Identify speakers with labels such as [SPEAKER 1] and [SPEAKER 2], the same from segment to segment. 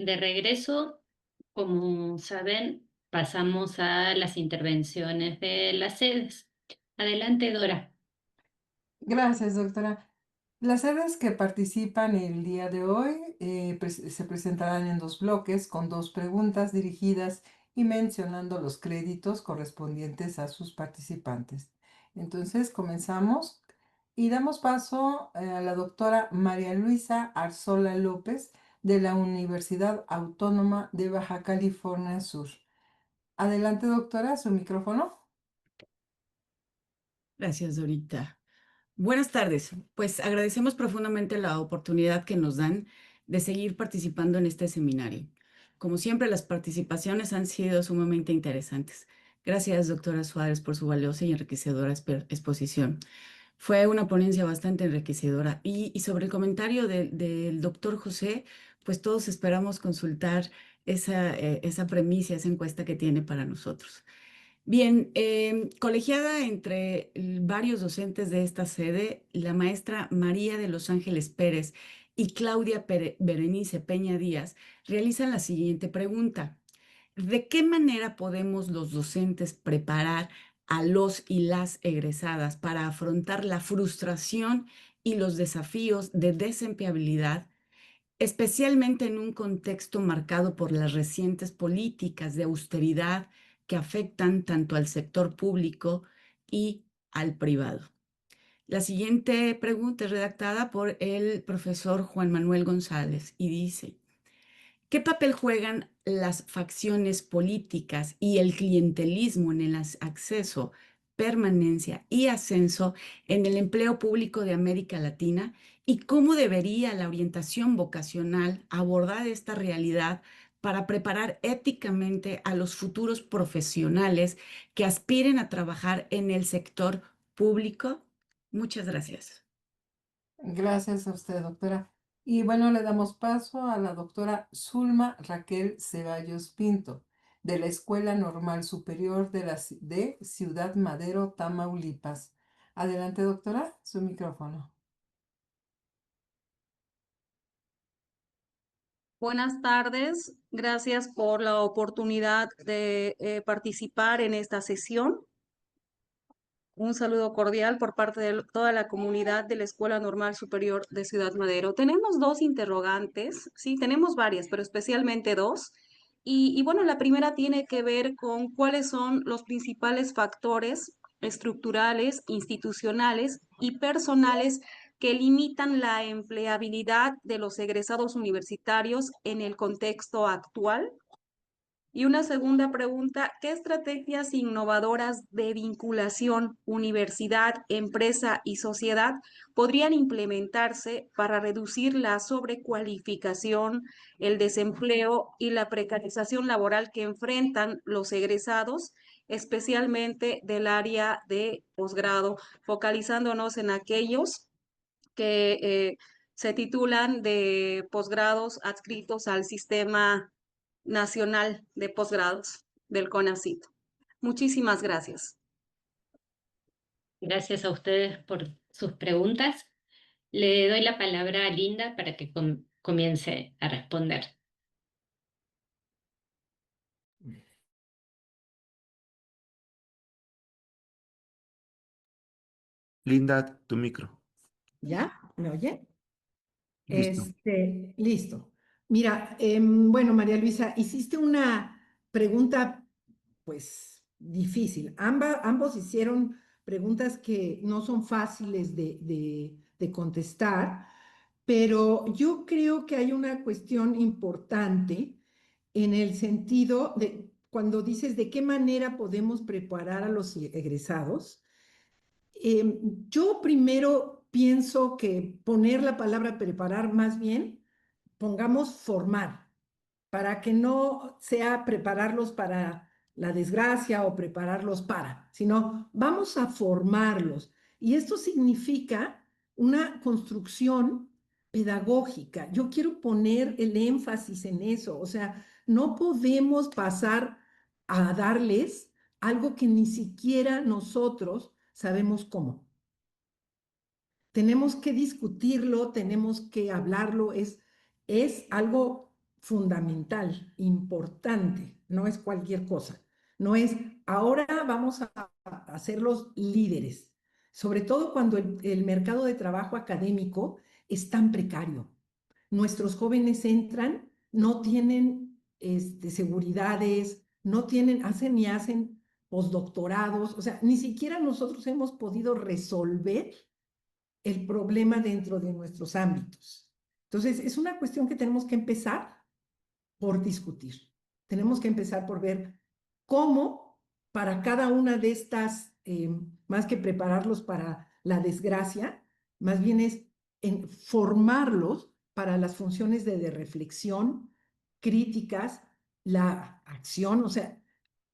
[SPEAKER 1] de regreso, como saben, pasamos a las intervenciones de las sedes. Adelante, Dora.
[SPEAKER 2] Gracias, doctora. Las sedes que participan el día de hoy se presentarán en dos bloques con dos preguntas dirigidas y mencionando los créditos correspondientes a sus participantes. Entonces, comenzamos y damos paso a la doctora María Luisa Arzola López de la Universidad Autónoma de Baja California Sur. Adelante, doctora, su micrófono.
[SPEAKER 3] Gracias, Dorita. Buenas tardes. Pues agradecemos profundamente la oportunidad que nos dan de seguir participando en este seminario. Como siempre, las participaciones han sido sumamente interesantes. Gracias, doctora Suárez, por su valiosa y enriquecedora exposición. Fue una ponencia bastante enriquecedora. Y sobre el comentario del doctor José, pues todos esperamos consultar esa premisa, esa encuesta que tiene para nosotros. Bien, colegiada entre varios docentes de esta sede, la maestra María de los Ángeles Pérez y Claudia Berenice Peña Díaz realizan la siguiente pregunta. ¿De qué manera podemos los docentes preparar a los y las egresadas para afrontar la frustración y los desafíos de desempleabilidad, especialmente en un contexto marcado por las recientes políticas de austeridad que afectan tanto al sector público y al privado? La siguiente pregunta es redactada por el profesor Juan Manuel González y dice: ¿qué papel juegan las facciones políticas y el clientelismo en el acceso, permanencia y ascenso en el empleo público de América Latina? ¿Y cómo debería la orientación vocacional abordar esta realidad para preparar éticamente a los futuros profesionales que aspiren a trabajar en el sector público? Muchas gracias.
[SPEAKER 2] Gracias a usted, doctora. Y bueno, le damos paso a la doctora Zulma Raquel Ceballos Pinto, de la Escuela Normal Superior de Ciudad Madero, Tamaulipas. Adelante, doctora, su micrófono.
[SPEAKER 4] Buenas tardes, gracias por la oportunidad de participar en esta sesión. Un saludo cordial por parte de toda la comunidad de la Escuela Normal Superior de Ciudad Madero. Tenemos dos interrogantes, sí, tenemos varias, pero especialmente dos. Y bueno, la primera tiene que ver con cuáles son los principales factores estructurales, institucionales y personales que limitan la empleabilidad de los egresados universitarios en el contexto actual. Y una segunda pregunta, ¿qué estrategias innovadoras de vinculación universidad, empresa y sociedad podrían implementarse para reducir la sobrecualificación, el desempleo y la precarización laboral que enfrentan los egresados, especialmente del área de posgrado, focalizándonos en aquellos que se titulan de posgrados adscritos al Sistema Nacional de Posgrados del CONACYT? Muchísimas gracias.
[SPEAKER 1] Gracias a ustedes por sus preguntas. Le doy la palabra a Linda para que comience a responder.
[SPEAKER 5] Linda, tu micro.
[SPEAKER 6] ¿Ya? ¿Me oye?
[SPEAKER 5] Listo.
[SPEAKER 6] Listo. Mira, bueno, María Luisa, hiciste una pregunta, pues, difícil. Ambos hicieron preguntas que no son fáciles de contestar, pero yo creo que hay una cuestión importante en el sentido de cuando dices de qué manera podemos preparar a los egresados. Yo primero pienso que poner la palabra preparar, más bien, pongamos formar, para que no sea prepararlos para la desgracia o prepararlos para, sino vamos a formarlos. Y esto significa una construcción pedagógica. Yo quiero poner el énfasis en eso. O sea, no podemos pasar a darles algo que ni siquiera nosotros sabemos cómo. Tenemos que discutirlo, tenemos que hablarlo, es algo fundamental, importante, no es cualquier cosa. No es, ahora vamos a ser los líderes, sobre todo cuando el mercado de trabajo académico es tan precario. Nuestros jóvenes entran, no tienen seguridades, no tienen, hacen postdoctorados, o sea, ni siquiera nosotros hemos podido resolver el problema dentro de nuestros ámbitos. Entonces, es una cuestión que tenemos que empezar por discutir. Tenemos que empezar por ver cómo para cada una de estas, más que prepararlos para la desgracia, más bien es en formarlos para las funciones de reflexión, críticas, la acción, o sea,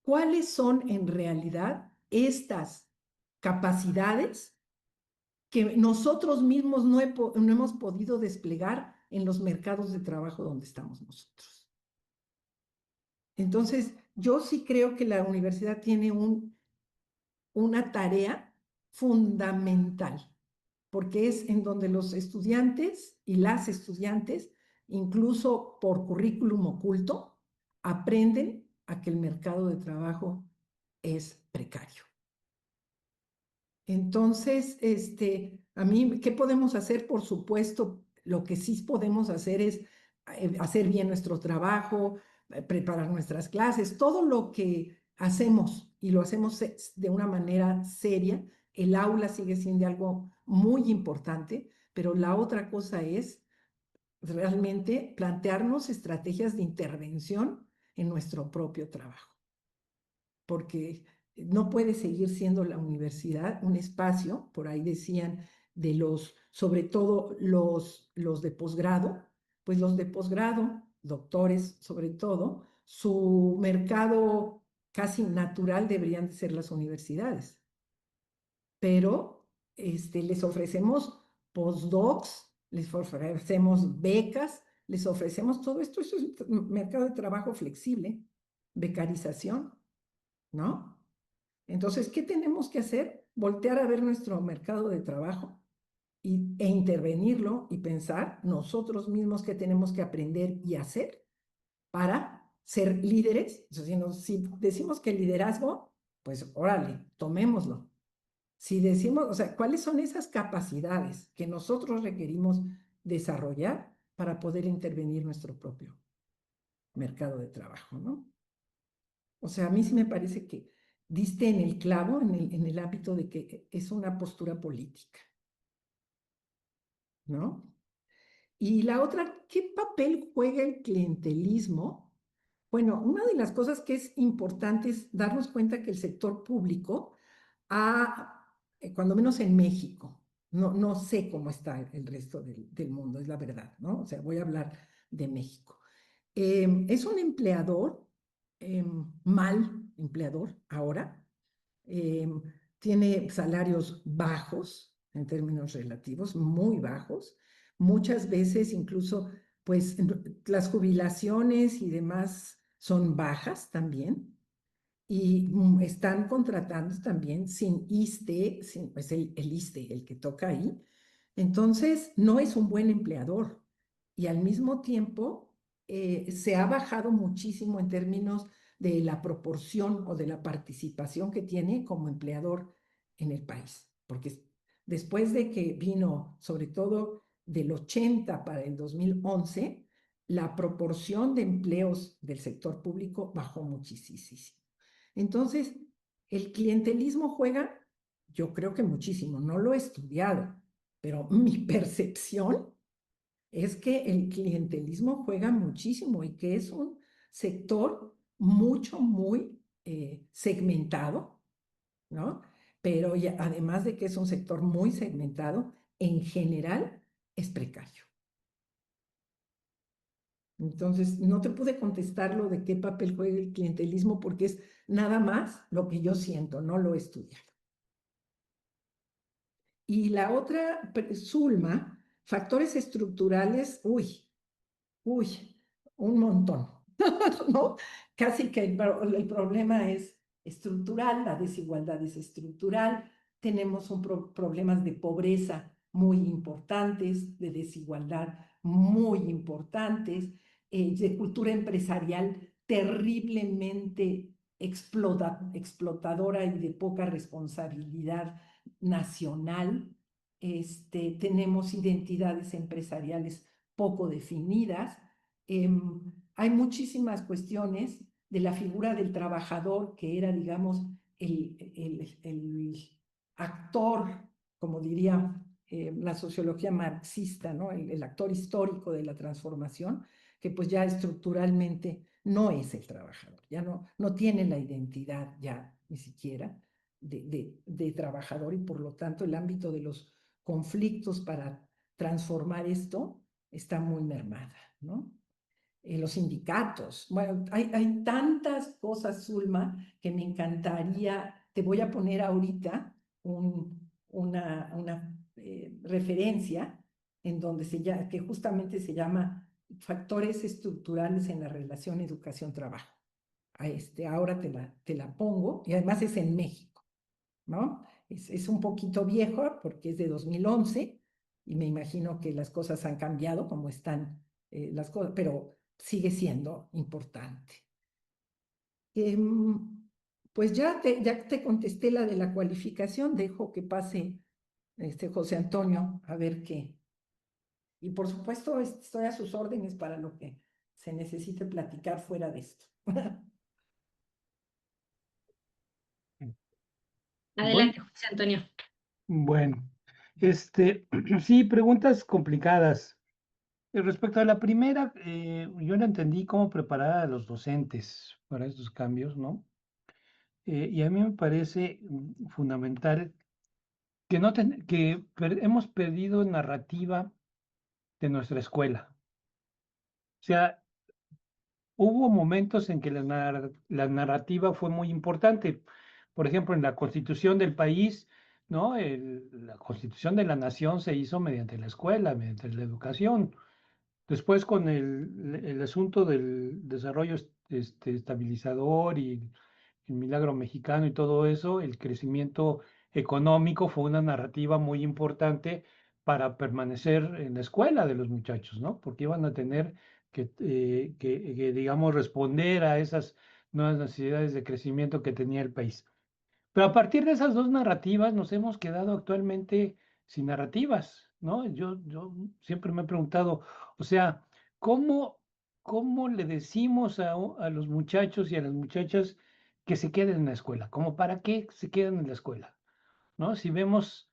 [SPEAKER 6] ¿cuáles son en realidad estas capacidades que nosotros mismos no hemos podido desplegar en los mercados de trabajo donde estamos nosotros? Entonces, yo sí creo que la universidad tiene una tarea fundamental, porque es en donde los estudiantes y las estudiantes, incluso por currículum oculto, aprenden a que el mercado de trabajo es precario. Entonces, a mí, ¿qué podemos hacer? Por supuesto, lo que sí podemos hacer es hacer bien nuestro trabajo, preparar nuestras clases, todo lo que hacemos y lo hacemos de una manera seria. El aula sigue siendo algo muy importante, pero la otra cosa es realmente plantearnos estrategias de intervención en nuestro propio trabajo, porque no puede seguir siendo la universidad un espacio, por ahí decían, sobre todo los de posgrado, pues los de posgrado, doctores sobre todo, su mercado casi natural deberían de ser las universidades, pero les ofrecemos postdocs, les ofrecemos becas, les ofrecemos todo esto, eso es un mercado de trabajo flexible, becarización, ¿no? Entonces, ¿qué tenemos que hacer? Voltear a ver nuestro mercado de trabajo e intervenirlo y pensar nosotros mismos qué tenemos que aprender y hacer para ser líderes. Si decimos que el liderazgo, pues órale, tomémoslo. Si decimos, o sea, ¿cuáles son esas capacidades que nosotros requerimos desarrollar para poder intervenir nuestro propio mercado de trabajo, ¿no? O sea, a mí sí me parece que diste en el clavo en el ámbito de que es una postura política, ¿no? Y la otra, ¿qué papel juega el clientelismo? Bueno, una de las cosas que es importante es darnos cuenta que el sector público cuando menos en México, no sé cómo está el resto del mundo, es la verdad, ¿no? O sea, voy a hablar de México. Es un empleador, mal empleador ahora, tiene salarios bajos en términos relativos, muy bajos, muchas veces incluso, pues, las jubilaciones y demás son bajas también, y están contratando también sin ISSSTE, pues el ISSSTE, el que toca ahí. Entonces, no es un buen empleador. Y al mismo tiempo, se ha bajado muchísimo en términos de la proporción o de la participación que tiene como empleador en el país. Porque después de que vino, sobre todo del 80 para el 2011, la proporción de empleos del sector público bajó muchísimo. Entonces, el clientelismo juega, yo creo que muchísimo, no lo he estudiado, pero mi percepción es que el clientelismo juega muchísimo y que es un sector muy segmentado, ¿no? Pero además de que es un sector muy segmentado, en general es precario. Entonces, no te pude contestar lo de qué papel juega el clientelismo porque es nada más lo que yo siento, no lo he estudiado. Y la otra, Zulma, factores estructurales, un montón, ¿no? Casi que el problema es estructural, la desigualdad es estructural, tenemos problemas de pobreza muy importantes, de desigualdad muy importantes, de cultura empresarial terriblemente explotadora y de poca responsabilidad nacional. Tenemos identidades empresariales poco definidas. Hay muchísimas cuestiones de la figura del trabajador que era, digamos, el actor, como diría la sociología marxista, ¿no? El actor histórico de la transformación, que pues ya estructuralmente no es el trabajador, ya no tiene la identidad ya ni siquiera de trabajador, y por lo tanto el ámbito de los conflictos para transformar esto está muy mermada, ¿no? Los sindicatos. Bueno, hay tantas cosas, Zulma, que me encantaría. Te voy a poner ahorita una referencia en donde que justamente se llama Factores estructurales en la relación educación-trabajo. Ahora te la pongo, y además es en México, ¿no? Es un poquito viejo porque es de 2011 y me imagino que las cosas han cambiado como están las cosas, pero sigue siendo importante. Pues ya te contesté la de la cualificación, dejo que pase José Antonio a ver qué. Y por supuesto estoy a sus órdenes para lo que se necesite platicar fuera de esto.
[SPEAKER 1] Adelante, José Antonio.
[SPEAKER 7] Bueno, sí, preguntas complicadas. Respecto a la primera, yo no entendí cómo preparar a los docentes para estos cambios, ¿no? Y a mí me parece fundamental que, hemos perdido narrativa de nuestra escuela. O sea, hubo momentos en que la narrativa fue muy importante. Por ejemplo, en la constitución del país, ¿no? La constitución de la nación se hizo mediante la escuela, mediante la educación. Después, con el asunto del desarrollo estabilizador y el milagro mexicano y todo eso, el crecimiento económico fue una narrativa muy importante para permanecer en la escuela de los muchachos, ¿no? Porque iban a tener digamos, responder a esas nuevas necesidades de crecimiento que tenía el país. Pero a partir de esas dos narrativas nos hemos quedado actualmente sin narrativas, ¿no? Yo siempre me he preguntado, o sea, ¿cómo le decimos a los muchachos y a las muchachas que se queden en la escuela? ¿Cómo para qué se quedan en la escuela? ¿No? Si vemos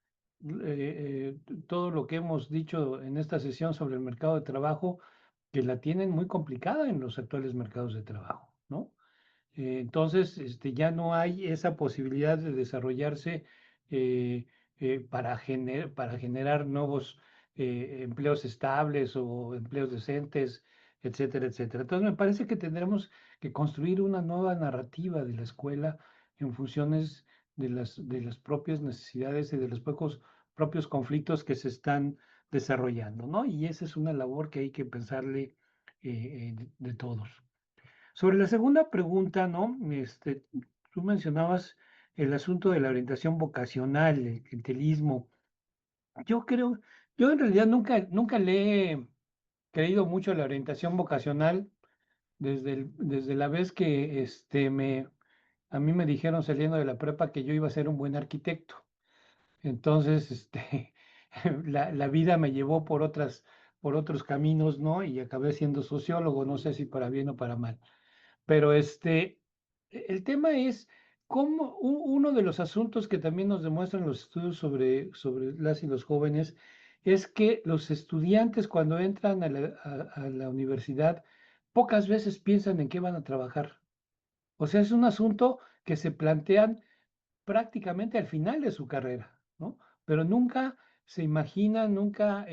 [SPEAKER 7] todo lo que hemos dicho en esta sesión sobre el mercado de trabajo, que la tienen muy complicada en los actuales mercados de trabajo, ¿no? Entonces, ya no hay esa posibilidad de desarrollarse para generar nuevos empleos estables o empleos decentes, etcétera, etcétera. Entonces, me parece que tendremos que construir una nueva narrativa de la escuela en funciones de las propias necesidades y de los propios conflictos que se están desarrollando, ¿no? Y esa es una labor que hay que pensarle de todos. Sobre la segunda pregunta, ¿no? Tú mencionabas el asunto de la orientación vocacional, el clientelismo. Yo en realidad nunca le he creído mucho a la orientación vocacional desde la vez que a mí me dijeron saliendo de la prepa que yo iba a ser un buen arquitecto. Entonces, la vida me llevó por otros caminos, ¿no? Y acabé siendo sociólogo, no sé si para bien o para mal. Pero el tema es cómo uno de los asuntos que también nos demuestran los estudios sobre las y los jóvenes es que los estudiantes cuando entran a la universidad pocas veces piensan en qué van a trabajar. O sea, es un asunto que se plantean prácticamente al final de su carrera, ¿no? Pero nunca se imaginan, nunca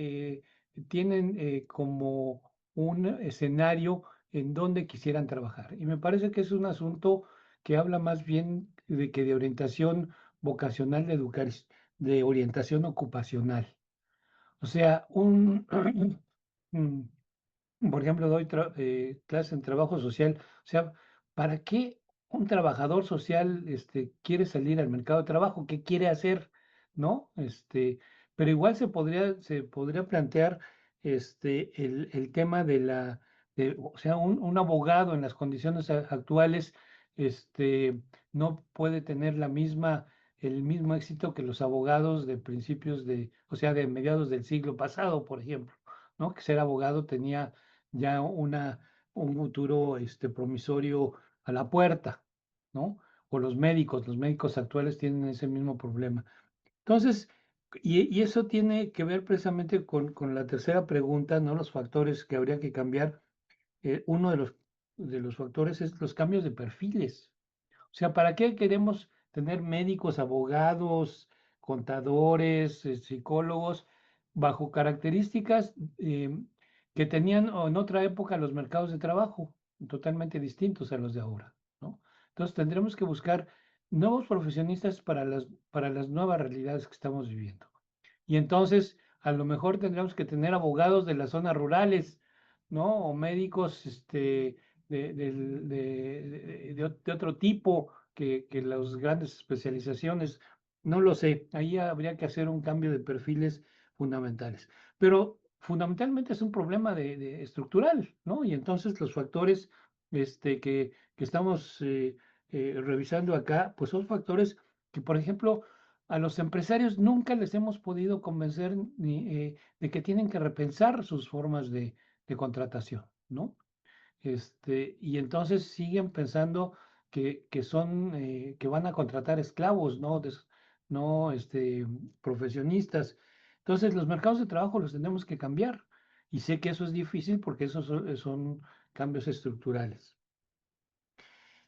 [SPEAKER 7] tienen como un escenario en donde quisieran trabajar. Y me parece que es un asunto que habla más bien de orientación vocacional, de orientación ocupacional. O sea, por ejemplo, doy clase en trabajo social. O sea, ¿para qué un trabajador social quiere salir al mercado de trabajo? ¿Qué quiere hacer? ¿No? Pero igual se podría plantear el tema o sea, un abogado en las condiciones actuales no puede tener el mismo éxito que los abogados de principios o sea, de mediados del siglo pasado, por ejemplo, ¿no? Que ser abogado tenía ya un futuro promisorio a la puerta, ¿no? O los médicos actuales tienen ese mismo problema. Entonces, y eso tiene que ver precisamente con la tercera pregunta, ¿no? Los factores que habría que cambiar. Uno de los factores es los cambios de perfiles. O sea, ¿para qué queremos tener médicos, abogados, contadores, psicólogos, bajo características que tenían en otra época los mercados de trabajo, totalmente distintos a los de ahora, ¿no? Entonces tendremos que buscar nuevos profesionistas para las nuevas realidades que estamos viviendo. Y entonces, a lo mejor tendremos que tener abogados de las zonas rurales, ¿no? O médicos de otro tipo que las grandes especializaciones. No lo sé. Ahí habría que hacer un cambio de perfiles fundamentales. Pero fundamentalmente es un problema estructural, ¿no? Y entonces los factores que estamos revisando acá, pues son factores que, por ejemplo, a los empresarios nunca les hemos podido convencer de que tienen que repensar sus formas de contratación, ¿no? Y entonces siguen pensando que van a contratar esclavos, ¿no? No, profesionistas. Entonces, los mercados de trabajo los tenemos que cambiar. Y sé que eso es difícil porque esos son cambios estructurales.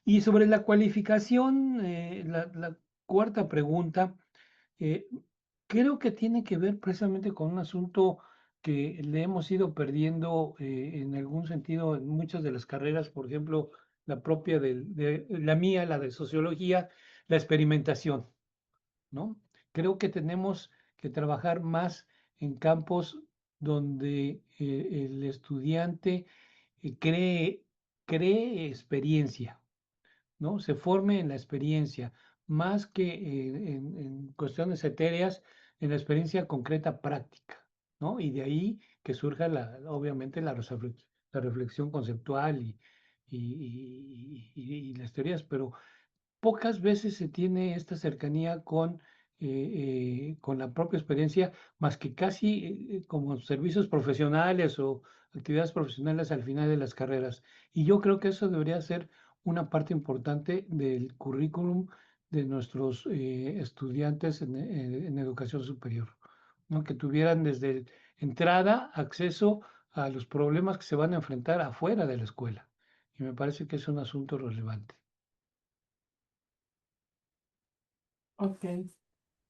[SPEAKER 7] Y sobre la cualificación, la cuarta pregunta. Eh, Creo que tiene que ver precisamente con un asunto que le hemos ido perdiendo en algún sentido en muchas de las carreras, por ejemplo, la propia de la mía, la de sociología, la experimentación, ¿no? Creo que tenemos que trabajar más en campos donde el estudiante cree experiencia, ¿no? Se forme en la experiencia, más que en cuestiones etéreas, en la experiencia concreta práctica, ¿no? Y de ahí que surja obviamente la reflexión conceptual y las teorías, pero pocas veces se tiene esta cercanía con la propia experiencia, más que casi como servicios profesionales o actividades profesionales al final de las carreras. Y yo creo que eso debería ser una parte importante del currículum de nuestros estudiantes en educación superior, ¿no? Que tuvieran desde entrada acceso a los problemas que se van a enfrentar afuera de la escuela. Y me parece que es un asunto relevante.
[SPEAKER 2] Ok,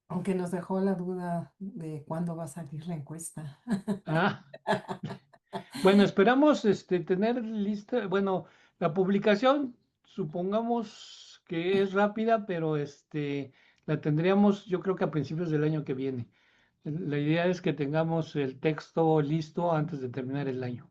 [SPEAKER 2] aunque nos dejó la duda de cuándo va a salir la encuesta.
[SPEAKER 7] Ah, bueno, esperamos tener lista, bueno, la publicación, supongamos que es rápida, pero la tendríamos yo creo que a principios del año que viene. La idea es que tengamos el texto listo antes de terminar el año.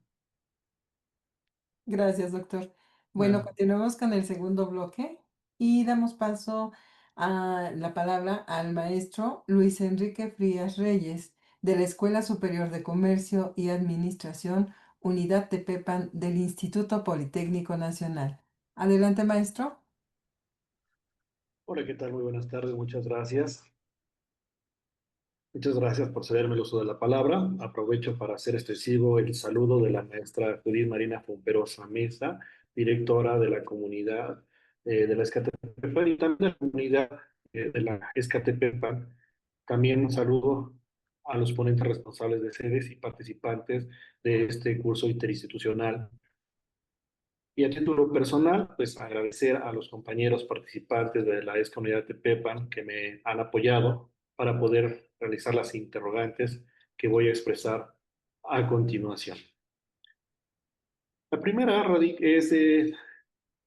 [SPEAKER 2] Gracias, doctor. Bueno,
[SPEAKER 7] Nada.
[SPEAKER 2] continuamos con el segundo bloque y damos paso a la palabra al maestro Luis Enrique Frías Reyes de la Escuela Superior de Comercio y Administración, Unidad Tepepan del Instituto Politécnico Nacional. Adelante, maestro.
[SPEAKER 8] Hola, ¿qué tal? Muy buenas tardes, muchas gracias. Muchas gracias por cederme el uso de la palabra. Aprovecho para hacer extensivo el saludo de la maestra Judith Marina Fumperosa Mesa, directora de la comunidad de la Escatepepan y también de la comunidad de la Escatepepan. También un saludo a los ponentes responsables de sedes y participantes de este curso interinstitucional. Y a título personal, pues agradecer a los compañeros participantes de la Comunidad de Tepepan que me han apoyado para poder realizar las interrogantes que voy a expresar a continuación. La primera es de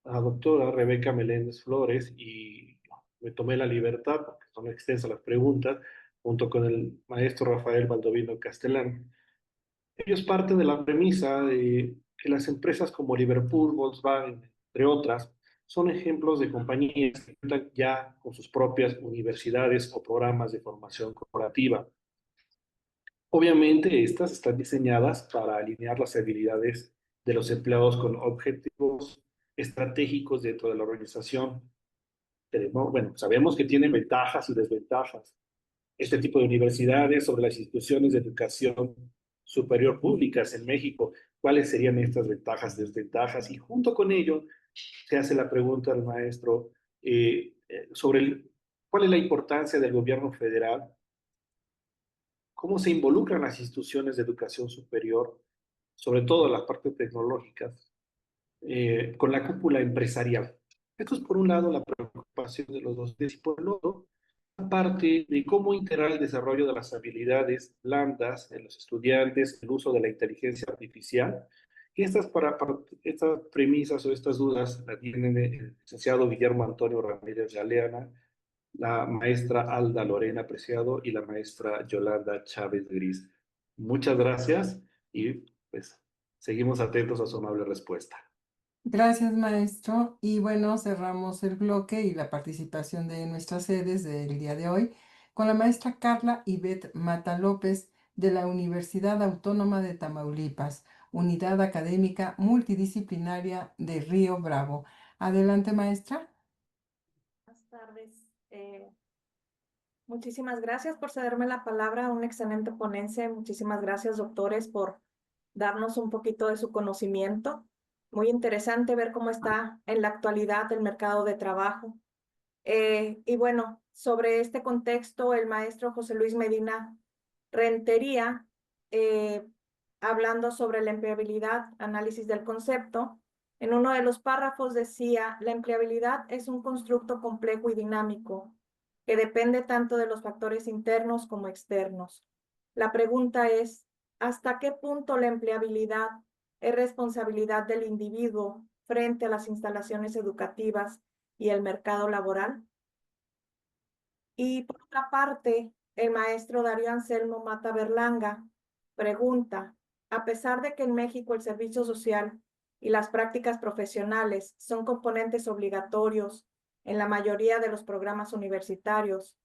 [SPEAKER 8] la doctora Rebeca Meléndez Flores y me tomé la libertad, porque son extensas las preguntas, junto con el maestro Rafael Baldovino Castellán. Ellos parten de la premisa de que las empresas como Liverpool, Volkswagen, entre otras, son ejemplos de compañías que cuentan ya con sus propias universidades o programas de formación corporativa. Obviamente, estas están diseñadas para alinear las habilidades de los empleados con objetivos estratégicos dentro de la organización. Bueno, sabemos que tienen ventajas y desventajas este tipo de universidades sobre las instituciones de educación superior públicas en México. ¿Cuáles serían estas ventajas y desventajas? Y junto con ello se hace la pregunta al maestro sobre cuál es la importancia del gobierno federal, cómo se involucran las instituciones de educación superior, sobre todo las partes tecnológicas, con la cúpula empresarial. Esto es por un lado la preocupación de los docentes y por el otro, parte de cómo integrar el desarrollo de las habilidades blandas en los estudiantes, el uso de la inteligencia artificial. Y estas premisas o estas dudas las tienen el licenciado Guillermo Antonio Ramírez Galeana, la maestra Alda Lorena Preciado y la maestra Yolanda Chávez Gris. Muchas gracias y pues seguimos atentos a su amable respuesta.
[SPEAKER 2] Gracias, maestro. Y bueno, cerramos el bloque y la participación de nuestras sedes del día de hoy con la maestra Carla Ivette Mata López de la Universidad Autónoma de Tamaulipas, Unidad Académica Multidisciplinaria de Río Bravo. Adelante, maestra.
[SPEAKER 9] Buenas tardes. Muchísimas gracias por cederme la palabra, una excelente ponencia. Muchísimas gracias, doctores, por darnos un poquito de su conocimiento. Muy interesante ver cómo está en la actualidad el mercado de trabajo. Y bueno, sobre este contexto, el maestro José Luis Medina Rentería, hablando sobre la empleabilidad, análisis del concepto, en uno de los párrafos decía, la empleabilidad es un constructo complejo y dinámico que depende tanto de los factores internos como externos. La pregunta es, ¿hasta qué punto la empleabilidad es responsabilidad del individuo frente a las instalaciones educativas y el mercado laboral? Y por otra parte, el maestro Darío Anselmo Mata Berlanga pregunta, a pesar de que en México el servicio social y las prácticas profesionales son componentes obligatorios en la mayoría de los programas universitarios,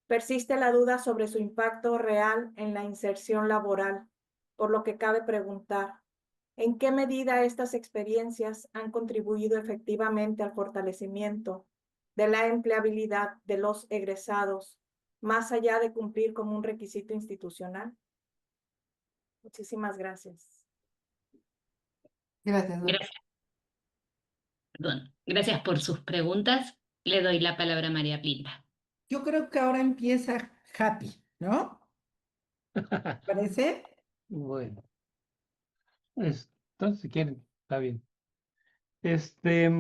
[SPEAKER 9] persiste la duda sobre su impacto real en la inserción laboral, por lo que cabe preguntar, ¿en qué medida estas experiencias han contribuido efectivamente al fortalecimiento de la empleabilidad de los egresados, más allá de cumplir como un requisito institucional? Muchísimas gracias.
[SPEAKER 2] Gracias, doctora.
[SPEAKER 1] Gracias. Perdón. Gracias por sus preguntas. Le doy la palabra a María Plinda.
[SPEAKER 6] Yo creo que ahora empieza Happy, ¿no? ¿Parece?
[SPEAKER 7] Bueno, entonces si quieren, está bien. Este,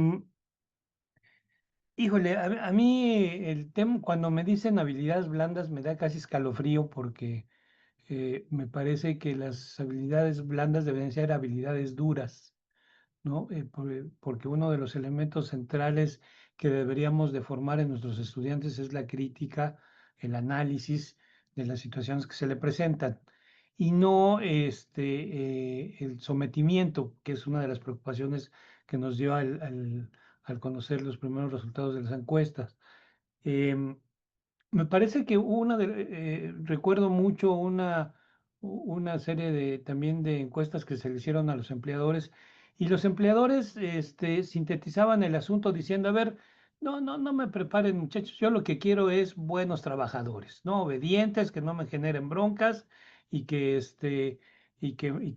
[SPEAKER 7] híjole, a mí el tema, cuando me dicen habilidades blandas, me da casi escalofrío porque me parece que las habilidades blandas deben ser habilidades duras, ¿no? Porque uno de los elementos centrales que deberíamos de formar en nuestros estudiantes es la crítica, el análisis de las situaciones que se le presentan y no el sometimiento, que es una de las preocupaciones que nos dio al conocer los primeros resultados de las encuestas. Em, Me parece que recuerdo mucho una serie también de encuestas que se le hicieron a los empleadores y los empleadores sintetizaban el asunto diciendo, a ver, no me preparen muchachos, yo lo que quiero es buenos trabajadores, no obedientes, que no me generen broncas y que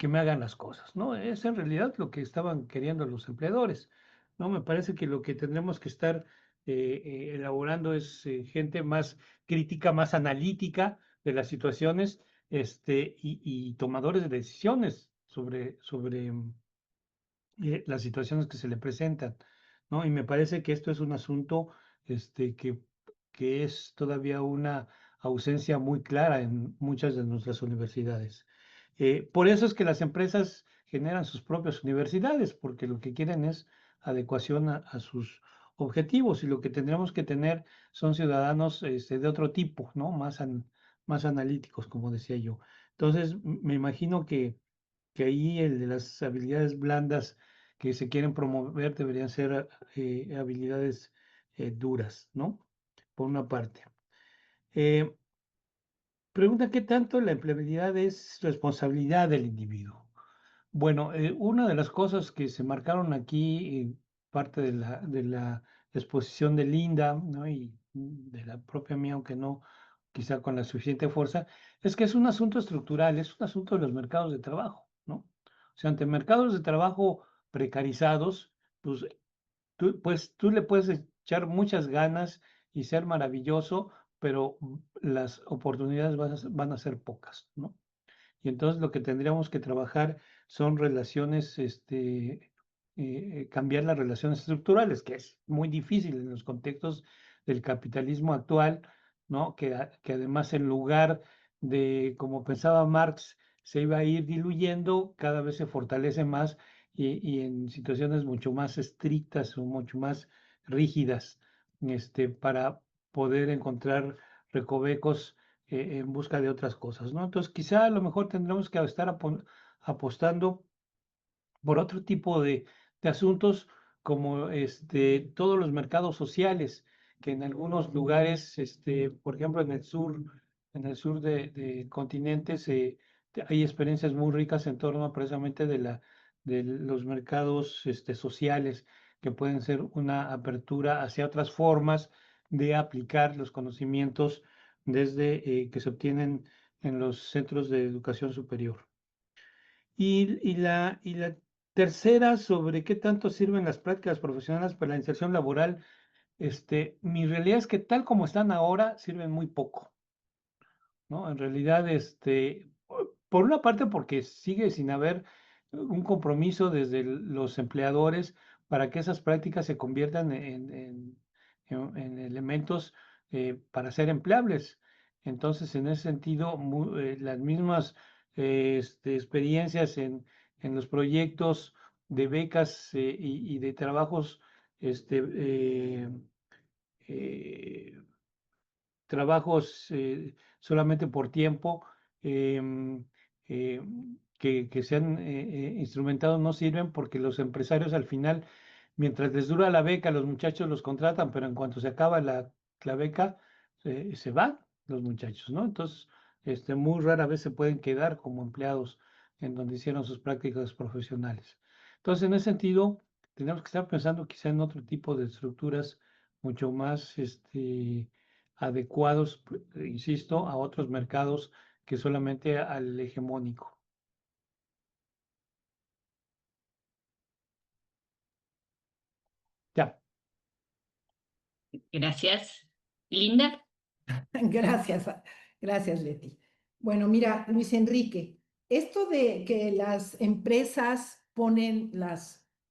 [SPEAKER 7] me hagan las cosas, ¿no? Es en realidad lo que estaban queriendo los empleadores, ¿no? Me parece que lo que tendremos que estar elaborando es gente más crítica, más analítica de las situaciones y tomadores de decisiones sobre las situaciones que se le presentan, ¿no? Y me parece que esto es un asunto que es todavía una ausencia muy clara en muchas de nuestras universidades. Por eso es que las empresas generan sus propias universidades, porque lo que quieren es adecuación a sus objetivos y lo que tendremos que tener son ciudadanos de otro tipo, ¿no? Más analíticos, como decía yo. Entonces, me imagino que ahí el de las habilidades blandas que se quieren promover deberían ser habilidades duras, ¿no? Por una parte. Eh, Pregunta, ¿qué tanto la empleabilidad es responsabilidad del individuo? Bueno, una de las cosas que se marcaron aquí, parte de la exposición de Linda, ¿no? Y de la propia mía, aunque no quizá con la suficiente fuerza, es que es un asunto estructural, es un asunto de los mercados de trabajo, ¿no? O sea, ante mercados de trabajo precarizados, pues tú le puedes echar muchas ganas y ser maravilloso, pero las oportunidades van a ser pocas, ¿no? Y entonces lo que tendríamos que trabajar son relaciones, cambiar las relaciones estructurales, que es muy difícil en los contextos del capitalismo actual, ¿no? Que además en lugar de, como pensaba Marx, se iba a ir diluyendo, cada vez se fortalece más y en situaciones mucho más estrictas o mucho más rígidas, para poder encontrar recovecos en busca de otras cosas, ¿no? Entonces, quizá a lo mejor tendremos que estar apostando por otro tipo de asuntos como todos los mercados sociales, que en algunos lugares, por ejemplo, en el sur de continentes, hay experiencias muy ricas en torno precisamente de los mercados sociales, que pueden ser una apertura hacia otras formas de aplicar los conocimientos desde que se obtienen en los centros de educación superior. Y la tercera, sobre qué tanto sirven las prácticas profesionales para la inserción laboral, mi realidad es que tal como están ahora, sirven muy poco, ¿no? En realidad, por una parte, porque sigue sin haber un compromiso desde los empleadores para que esas prácticas se conviertan en elementos para ser empleables. Entonces, en ese sentido, las mismas experiencias en los proyectos de becas y de trabajos este, eh, eh, trabajos solamente por tiempo em, eh, que se han instrumentado no sirven porque los empresarios al final, mientras les dura la beca, los muchachos los contratan, pero en cuanto se acaba la beca, se van los muchachos, ¿no? Entonces, muy rara vez se pueden quedar como empleados en donde hicieron sus prácticas profesionales. Entonces, en ese sentido, tenemos que estar pensando quizá en otro tipo de estructuras mucho más, adecuados, insisto, a otros mercados que solamente al hegemónico. Ya.
[SPEAKER 1] Gracias. Linda.
[SPEAKER 6] Gracias, gracias, Leti. Bueno, mira, Luis Enrique, esto de que las empresas ponen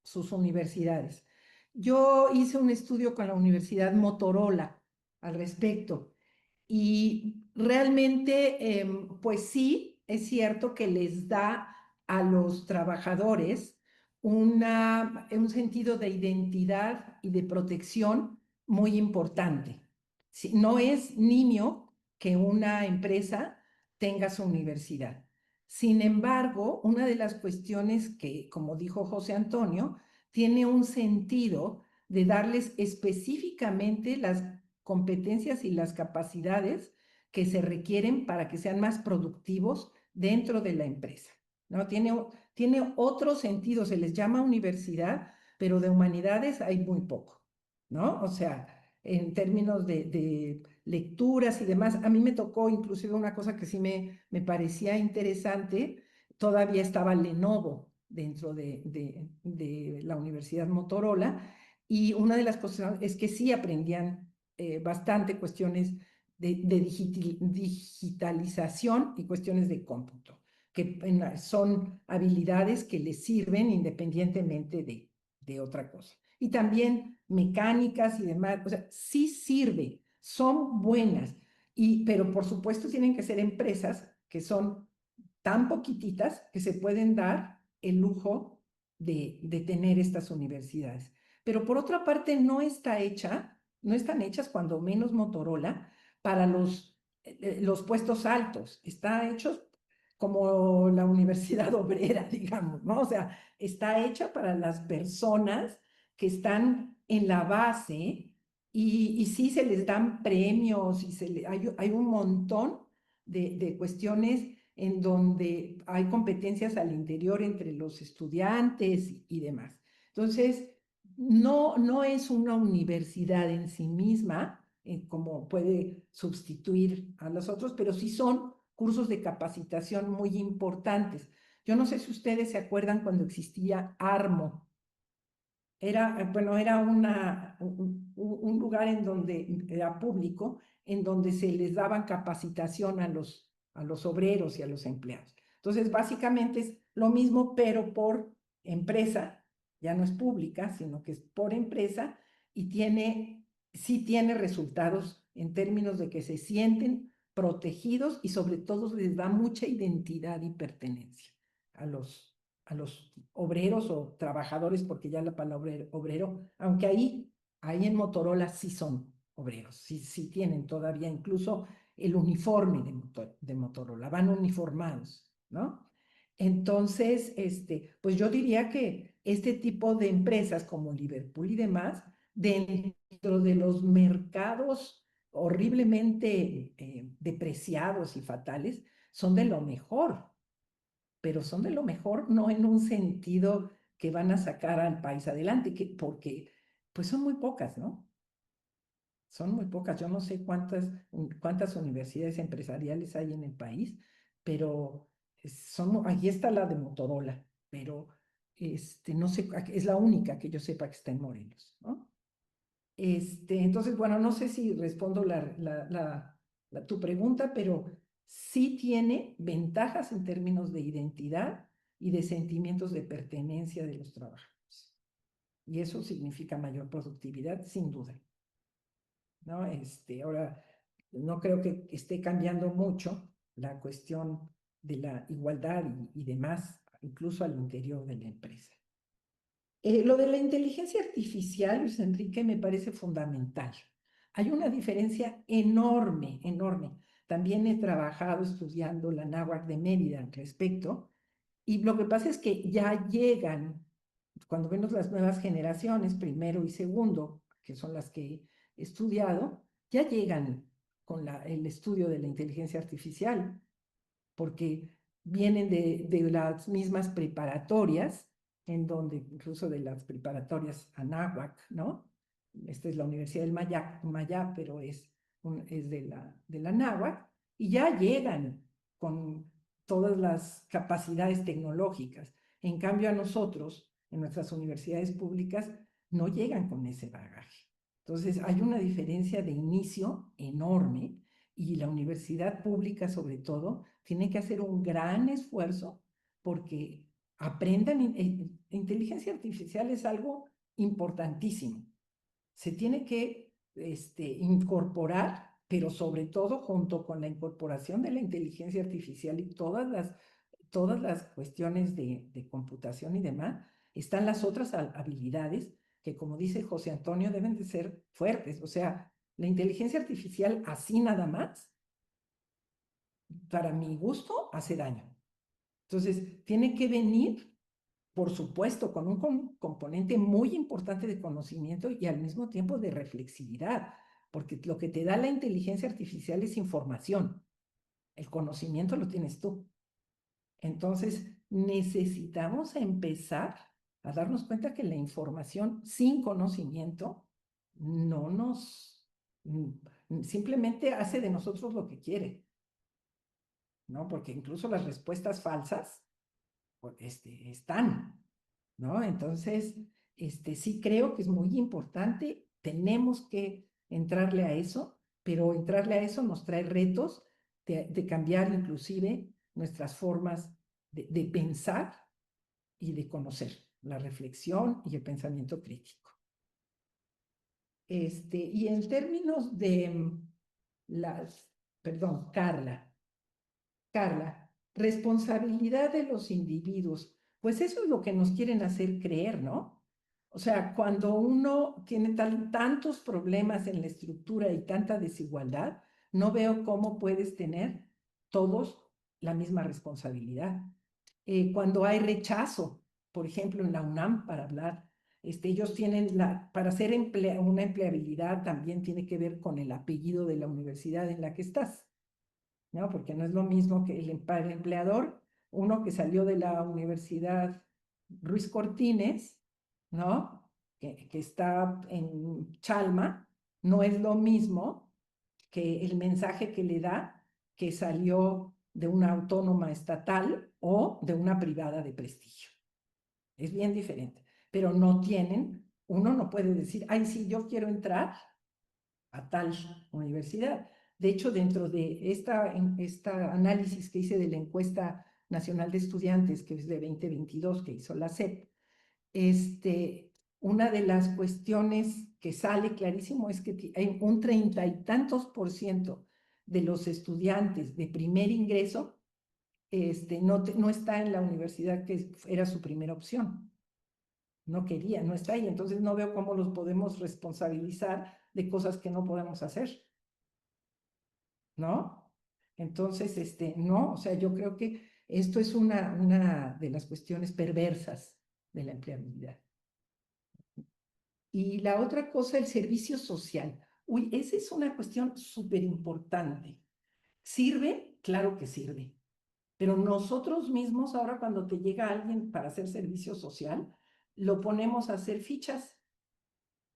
[SPEAKER 6] sus universidades. Yo hice un estudio con la Universidad Motorola al respecto y realmente, pues sí, es cierto que les da a los trabajadores un sentido de identidad y de protección muy importante. Sí, no es nimio que una empresa tenga su universidad. Sin embargo, una de las cuestiones que, como dijo José Antonio, tiene un sentido de darles específicamente las competencias y las capacidades que se requieren para que sean más productivos dentro de la empresa, ¿no? Tiene otro sentido, se les llama universidad, pero de humanidades hay muy poco, ¿no? O sea, en términos de lecturas y demás. A mí me tocó inclusive una cosa que sí me parecía interesante, todavía estaba Lenovo dentro de la Universidad Motorola, y una de las cosas es que sí aprendían bastante cuestiones de digitalización y cuestiones de cómputo, que son habilidades que les sirven independientemente de otra cosa. Y también mecánicas y demás, o sea, sí sirve, son buenas, pero por supuesto tienen que ser empresas que son tan poquititas que se pueden dar el lujo de tener estas universidades. Pero por otra parte no están hechas cuando menos Motorola para los puestos altos, está hechos como la universidad obrera, digamos, ¿no? O sea, está hecha para las personas que están en la base y sí se les dan premios y hay un montón de cuestiones en donde hay competencias al interior entre los estudiantes y demás. Entonces, no es una universidad en sí misma, como puede sustituir a los otros, pero sí son cursos de capacitación muy importantes. Yo no sé si ustedes se acuerdan cuando existía ARMO. Era un lugar en donde era público, en donde se les daban capacitación a los obreros y a los empleados. Entonces, básicamente es lo mismo, pero por empresa, ya no es pública, sino que es por empresa y sí tiene resultados en términos de que se sienten protegidos y sobre todo les da mucha identidad y pertenencia a los obreros o trabajadores, porque ya la palabra obrero, aunque ahí en Motorola sí son obreros, sí tienen todavía incluso el uniforme de Motorola, van uniformados, ¿no? Entonces, pues yo diría que este tipo de empresas como Liverpool y demás, dentro de los mercados horriblemente depreciados y fatales, son de lo mejor, pero son de lo mejor no en un sentido que van a sacar al país adelante, porque pues son muy pocas, ¿no? Son muy pocas. Yo no sé cuántas universidades empresariales hay en el país, pero aquí está la de Motorola, pero no sé, es la única que yo sepa que está en Morelos, ¿no? Entonces, bueno, no sé si respondo tu pregunta, pero sí tiene ventajas en términos de identidad y de sentimientos de pertenencia de los trabajadores. Y eso significa mayor productividad, sin duda, ¿no? Ahora, no creo que esté cambiando mucho la cuestión de la igualdad y demás, incluso al interior de la empresa. Lo de la inteligencia artificial, Luis Enrique, me parece fundamental. Hay una diferencia enorme, enorme. También he trabajado estudiando la náhuatl de Mérida al respecto, y lo que pasa es que ya llegan, cuando vemos las nuevas generaciones, primero y segundo, que son las que he estudiado, ya llegan con el estudio de la inteligencia artificial, porque vienen de las mismas preparatorias, en donde incluso de las preparatorias Anáhuac, ¿no? Esta es la Universidad del Mayab, pero es de la Anáhuac, y ya llegan con todas las capacidades tecnológicas. En cambio, a nosotros, en nuestras universidades públicas, no llegan con ese bagaje. Entonces, hay una diferencia de inicio enorme, y la universidad pública, sobre todo, tiene que hacer un gran esfuerzo porque aprendan. Inteligencia artificial es algo importantísimo. Se tiene que incorporar, pero sobre todo junto con la incorporación de la inteligencia artificial y todas las cuestiones de computación y demás, están las otras habilidades que, como dice José Antonio, deben de ser fuertes. O sea, la inteligencia artificial así nada más, para mi gusto, hace daño. Entonces, tiene que venir, por supuesto, con un componente muy importante de conocimiento y al mismo tiempo de reflexividad, porque lo que te da la inteligencia artificial es información. El conocimiento lo tienes tú. Entonces, necesitamos empezar a darnos cuenta que la información sin conocimiento no simplemente hace de nosotros lo que quiere, ¿no? Porque incluso las respuestas falsas están, ¿no? Entonces, sí creo que es muy importante, tenemos que entrarle a eso, pero entrarle a eso nos trae retos de cambiar inclusive nuestras formas de pensar y de conocer, la reflexión y el pensamiento crítico. Y en términos de perdón, Carla, responsabilidad de los individuos, pues eso es lo que nos quieren hacer creer, ¿no? O sea, cuando uno tiene tantos problemas en la estructura y tanta desigualdad, no veo cómo puedes tener todos la misma responsabilidad. Cuando hay rechazo, por ejemplo, en la UNAM, para hablar, ellos tienen para hacer una empleabilidad también tiene que ver con el apellido de la universidad en la que estás, ¿no? Porque no es lo mismo que para el empleador, uno que salió de la Universidad Ruiz Cortines, ¿no? Que está en Chalma, no es lo mismo que el mensaje que le da que salió de una autónoma estatal o de una privada de prestigio. Es bien diferente, pero no tienen, uno no puede decir, ay, sí, yo quiero entrar a tal universidad. De hecho, dentro de esta análisis que hice de la encuesta nacional de estudiantes, que es de 2022, que hizo la SEP, una de las cuestiones que sale clarísimo es que hay un 30 y tantos % de los estudiantes de primer ingreso no está en la universidad que era su primera opción. No quería, no está ahí. Entonces no veo cómo los podemos responsabilizar de cosas que no podemos hacer. ¿No? Entonces, no, o sea, yo creo que esto es una de las cuestiones perversas de la empleabilidad. Y la otra cosa, el servicio social. Uy, esa es una cuestión súper importante. ¿Sirve? Claro que sirve. Pero nosotros mismos, ahora cuando te llega alguien para hacer servicio social, lo ponemos a hacer fichas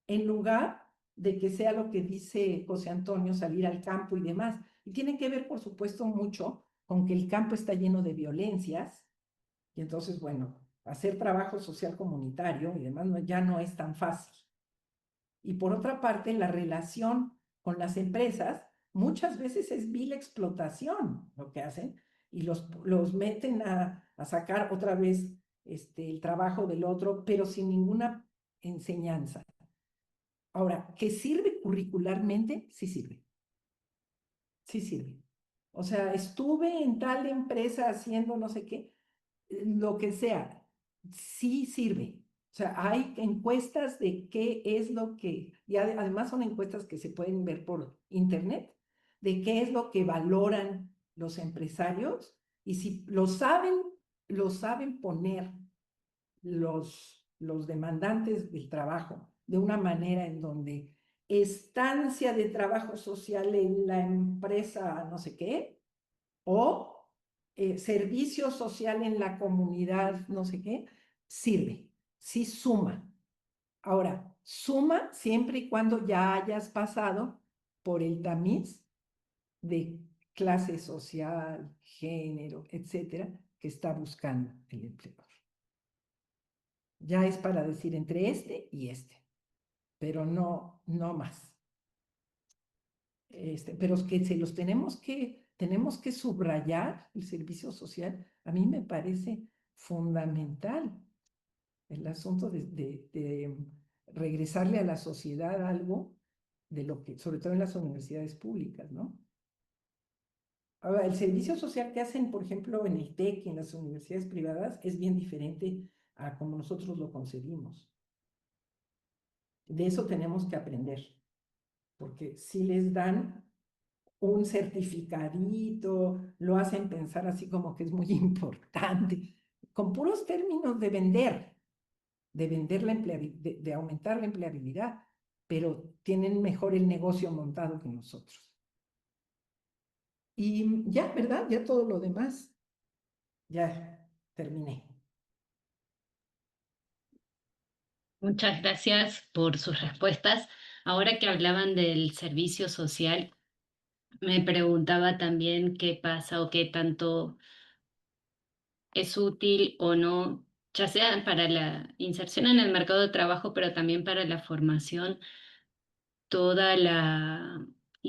[SPEAKER 6] en lugar de que sea lo que dice José Antonio, salir al campo y demás. Y tiene que ver, por supuesto, mucho con que el campo está lleno de violencias, y entonces, bueno, hacer trabajo social comunitario y demás ya no es tan fácil. Y por otra parte, la relación con las empresas muchas veces es vil explotación lo que hacen, y los meten a sacar otra vez el trabajo del otro, pero sin ninguna enseñanza. Ahora, ¿qué sirve curricularmente? Sí sirve. Sí sirve. O sea, estuve en tal empresa haciendo no sé qué, lo que sea, sí sirve. O sea, hay encuestas de qué es lo que, y además son encuestas que se pueden ver por internet, de qué es lo que valoran los empresarios, y si lo saben poner los demandantes del trabajo de una manera en donde estancia de trabajo social en la empresa no sé qué, o servicio social en la comunidad no sé qué, sirve, sí suma. Ahora, suma siempre y cuando ya hayas pasado por el tamiz de clase social, género, etcétera, que está buscando el empleador. Ya es para decir entre este y este, pero no más. Pero es que tenemos que subrayar el servicio social. A mí me parece fundamental el asunto de regresarle a la sociedad algo de lo que, sobre todo en las universidades públicas, ¿no? Ahora, el servicio social que hacen, por ejemplo, en el TEC y en las universidades privadas es bien diferente a como nosotros lo concebimos. De eso tenemos que aprender, porque si les dan un certificadito, lo hacen pensar así como que es muy importante, con puros términos de vender la empleabilidad, de aumentar la empleabilidad, pero tienen mejor el negocio montado que nosotros. Y ya, ¿verdad? Ya todo lo demás, ya terminé.
[SPEAKER 1] Muchas gracias por sus respuestas. Ahora que hablaban del servicio social, me preguntaba también qué pasa o qué tanto es útil o no, ya sea para la inserción en el mercado de trabajo, pero también para la formación, toda la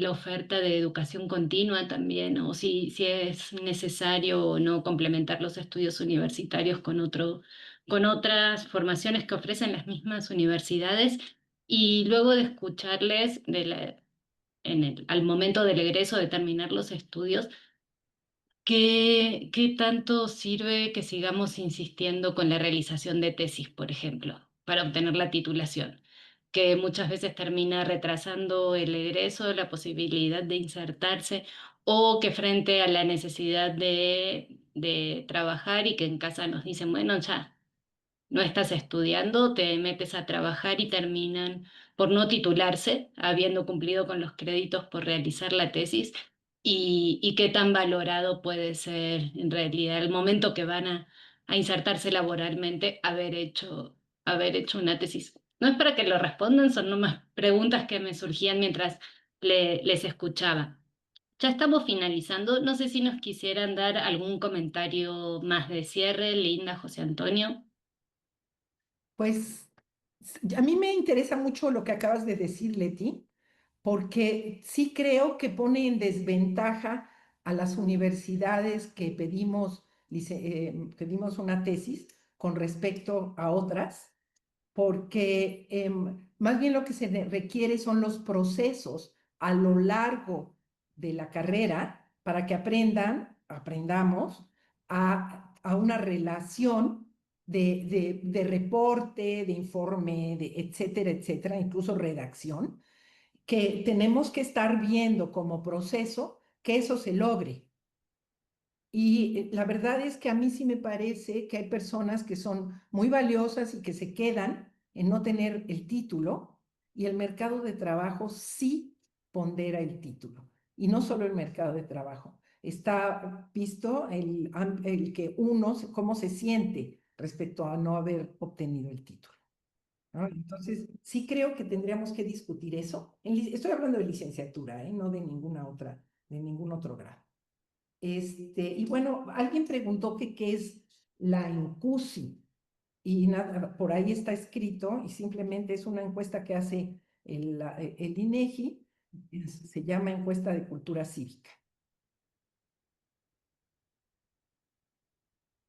[SPEAKER 1] oferta de educación continua también, o si es necesario o no complementar los estudios universitarios con otras formaciones que ofrecen las mismas universidades. Y luego de escucharles al momento del egreso de terminar los estudios, ¿qué tanto sirve que sigamos insistiendo con la realización de tesis, por ejemplo, para obtener la titulación? Que muchas veces termina retrasando el egreso, la posibilidad de insertarse, o que frente a la necesidad de trabajar y que en casa nos dicen, bueno, ya no estás estudiando, te metes a trabajar y terminan por no titularse, habiendo cumplido con los créditos por realizar la tesis. y qué tan valorado puede ser en realidad el momento que van a insertarse laboralmente haber hecho una tesis. No es para que lo respondan, son nomás preguntas que me surgían mientras les escuchaba. Ya estamos finalizando. No sé si nos quisieran dar algún comentario más de cierre, Linda, José Antonio.
[SPEAKER 6] Pues a mí me interesa mucho lo que acabas de decir, Leti, porque sí creo que pone en desventaja a las universidades que pedimos una tesis con respecto a otras, porque más bien lo que requiere son los procesos a lo largo de la carrera para que aprendamos a una relación de reporte, de informe, de etcétera, etcétera, incluso redacción, que tenemos que estar viendo como proceso que eso se logre. Y la verdad es que a mí sí me parece que hay personas que son muy valiosas y que se quedan en no tener el título, y el mercado de trabajo sí pondera el título. Y no solo el mercado de trabajo. Está visto el que uno, cómo se siente respecto a no haber obtenido el título, ¿no? Entonces, sí creo que tendríamos que discutir eso. Estoy hablando de licenciatura, no de de ningún otro grado. Y bueno, alguien preguntó que qué es la INCUSI, y nada, por ahí está escrito, y simplemente es una encuesta que hace el INEGI, se llama Encuesta de Cultura Cívica.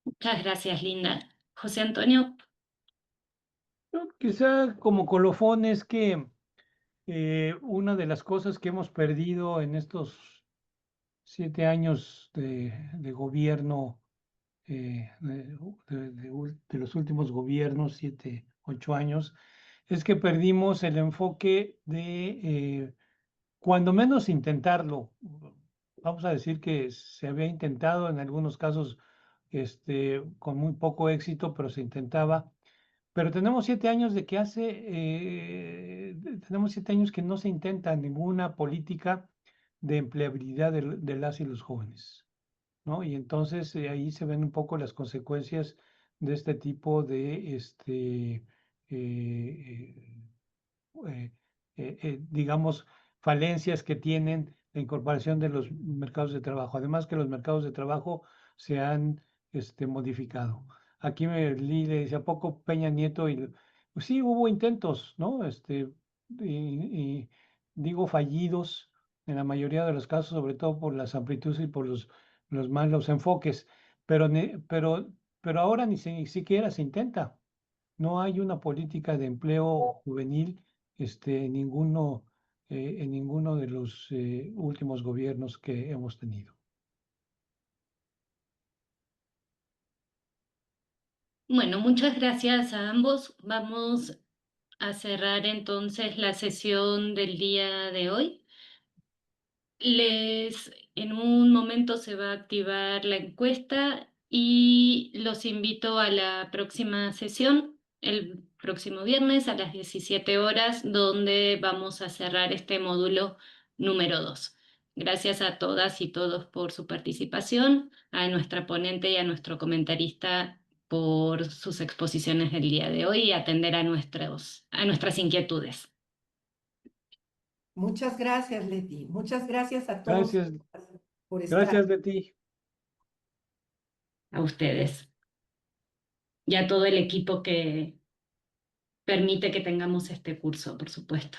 [SPEAKER 1] Muchas gracias, Linda. José Antonio.
[SPEAKER 7] Quizá como colofón es que una de las cosas que hemos perdido en estos 7 años de gobierno, de los últimos gobiernos, 7, 8 años, es que perdimos el enfoque de cuando menos intentarlo. Vamos a decir que se había intentado en algunos casos con muy poco éxito, pero se intentaba. Pero tenemos 7 años tenemos 7 años que no se intenta ninguna política de empleabilidad de las y los jóvenes, ¿no? Y entonces ahí se ven un poco las consecuencias de este tipo de, eh, digamos, falencias que tienen la incorporación de los mercados de trabajo. Además que los mercados de trabajo se han modificado. Aquí le decía, ¿a poco Peña Nieto? Pues sí, hubo intentos, ¿no? Y digo fallidos en la mayoría de los casos, sobre todo por las amplitudes y por los malos enfoques, pero ahora ni siquiera se intenta. No hay una política de empleo juvenil en ninguno de los últimos gobiernos que hemos tenido.
[SPEAKER 1] Bueno, muchas gracias a ambos. Vamos a cerrar entonces la sesión del día de hoy. En un momento se va a activar la encuesta y los invito a la próxima sesión, el próximo viernes a las 17 horas, donde vamos a cerrar este módulo número 2. Gracias a todas y todos por su participación, a nuestra ponente y a nuestro comentarista por sus exposiciones del día de hoy y atender a nuestras inquietudes.
[SPEAKER 6] Muchas gracias, Leti. Muchas gracias a todos
[SPEAKER 7] Gracias,
[SPEAKER 6] por estar.
[SPEAKER 7] gracias de ti.
[SPEAKER 1] A ustedes y a todo el equipo que permite que tengamos este curso, por supuesto.